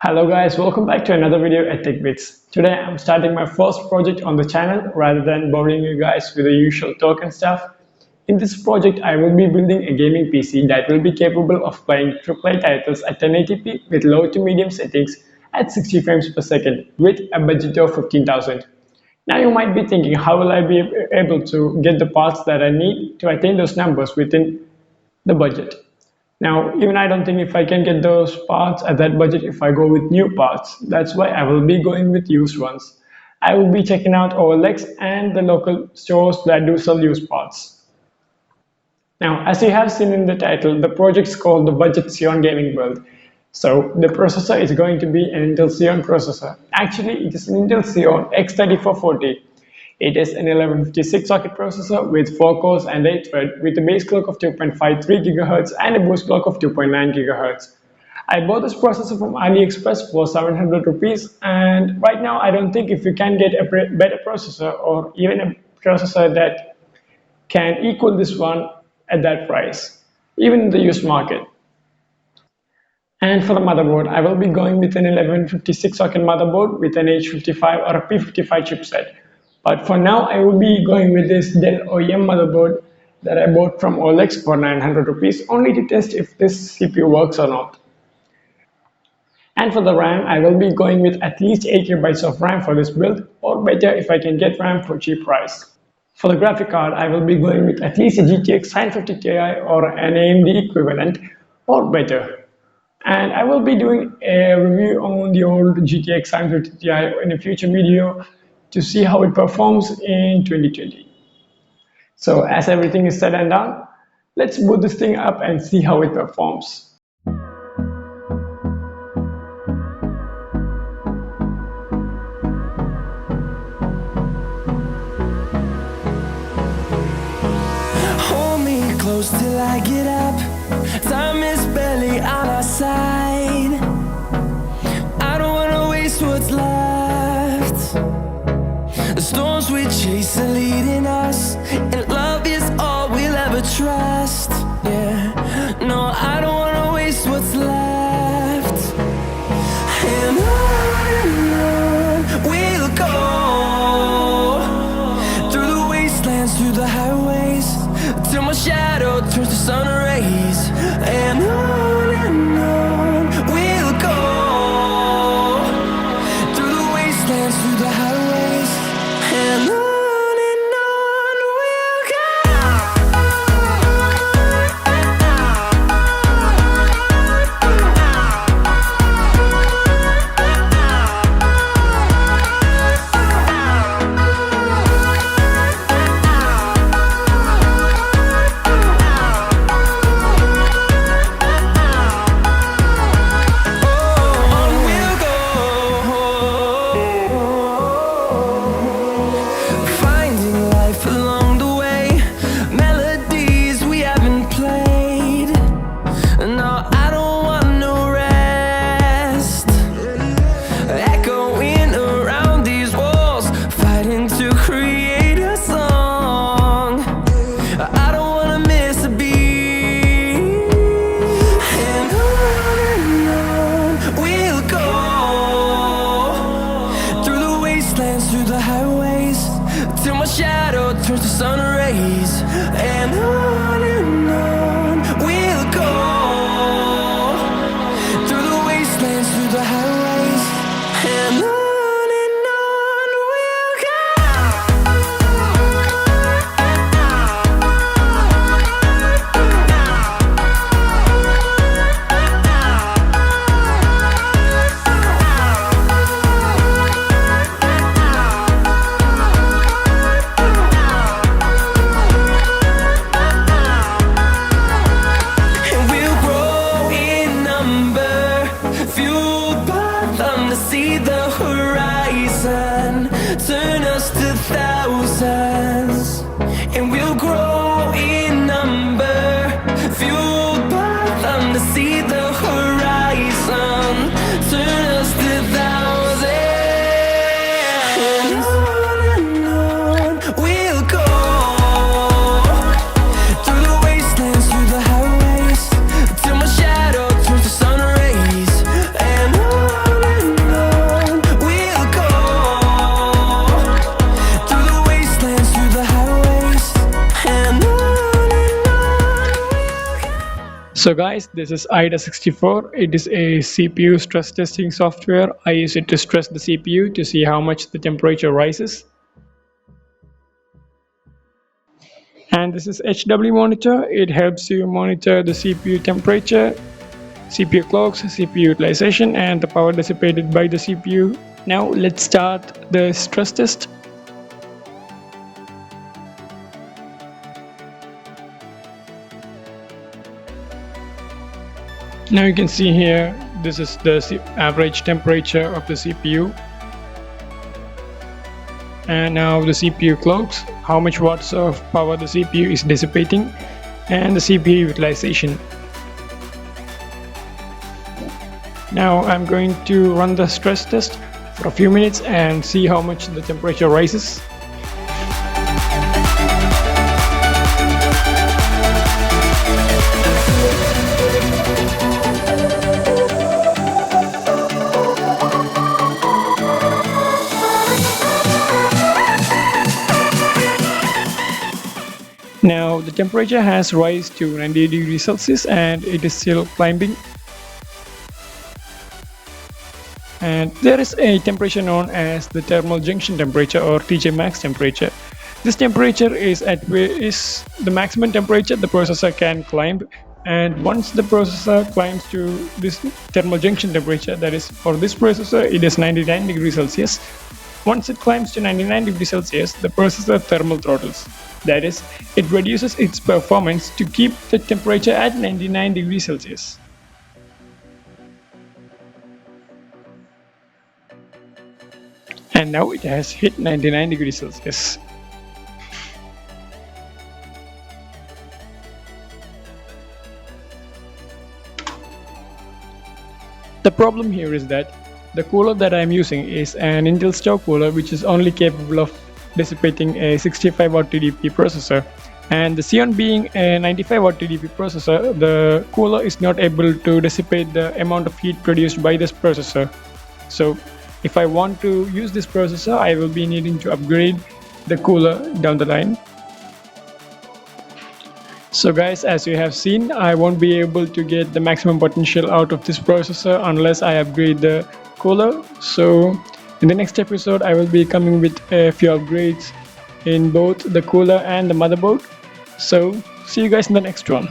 Hello guys, welcome back to another video at TechBits. Today I'm starting my first project on the channel rather than boring you guys with the usual talk and stuff. In this project I will be building a gaming PC that will be capable of playing AAA titles at 1080p with low to medium settings at 60 frames per second with a budget of 15,000. Now you might be thinking, how will I be able to get the parts that I need to attain those numbers within the budget? Now, even I don't think if I can get those parts at that budget if I go with new parts. That's why I will be going with used ones. I will be checking out OLX and the local stores that do sell used parts. Now, as you have seen in the title, the project is called the Budget XEON Gaming Build. So, the processor is going to be an Intel XEON processor. Actually, it is an Intel XEON X3440. It is an 1156 socket processor with 4 cores and 8 threads with a base clock of 2.53 GHz and a boost clock of 2.9 GHz. I bought this processor from AliExpress for 700 rupees, and right now I don't think if you can get a better processor or even a processor that can equal this one at that price, even in the used market. And for the motherboard, I will be going with an 1156 socket motherboard with an H55 or a P55 chipset. But for now, I will be going with this Dell OEM motherboard that I bought from OLX for 900 rupees, only to test if this CPU works or not. And for the RAM, I will be going with at least 8 GB of RAM for this build, or better if I can get RAM for cheap price. For the graphic card, I will be going with at least a GTX 950 Ti or an AMD equivalent, or better. And I will be doing a review on the old GTX 950 Ti in a future video to see how it performs in 2020. So as everything is said and done, let's boot this thing up and see how it performs. Hold me close till I get up. Time is barely on our side. I don't wanna waste what's left. The storms we chase are leading us, and love is all we'll ever trust. Yeah, no, I don't wanna waste what's left. And on we'll go, through the wastelands, through the highways, till my shadow turns to sun rays. And on we'll go, through the wastelands, through the highways, and on we'll go. Through the highways, till my shadow turns to sun rays. And on we'll go, through the wastelands, through the highways, and on we'll go. So guys, this is IDA64. It is a CPU stress testing software. I use it to stress the CPU to see how much the temperature rises. And this is HW monitor. It helps you monitor the CPU temperature, CPU clocks, CPU utilization, and the power dissipated by the CPU. Now let's start the stress test. Now you can see here, this is the average temperature of the CPU. And now the CPU clocks, how much watts of power the CPU is dissipating, and the CPU utilization. Now I'm going to run the stress test for a few minutes and see how much the temperature rises. Now the temperature has risen to 98 degrees Celsius and it is still climbing. And there is a temperature known as the thermal junction temperature or TJ max temperature. This temperature is the maximum temperature the processor can climb, and once the processor climbs to this thermal junction temperature, that is for this processor it is 99 degrees Celsius. Once it climbs to 99 degrees Celsius, the processor thermal throttles. That is, it reduces its performance to keep the temperature at 99 degrees Celsius. And now it has hit 99 degrees Celsius. The problem here is that the cooler that I am using is an Intel stock cooler which is only capable of dissipating a 65 watt TDP processor, and the XEON being a 95 watt TDP processor, the cooler is not able to dissipate the amount of heat produced by this processor. So if I want to use this processor, I will be needing to upgrade the cooler down the line. So guys, as you have seen, I won't be able to get the maximum potential out of this processor unless I upgrade the cooler. So in the next episode, I will be coming with a few upgrades in both the cooler and the motherboard. So see you guys in the next one.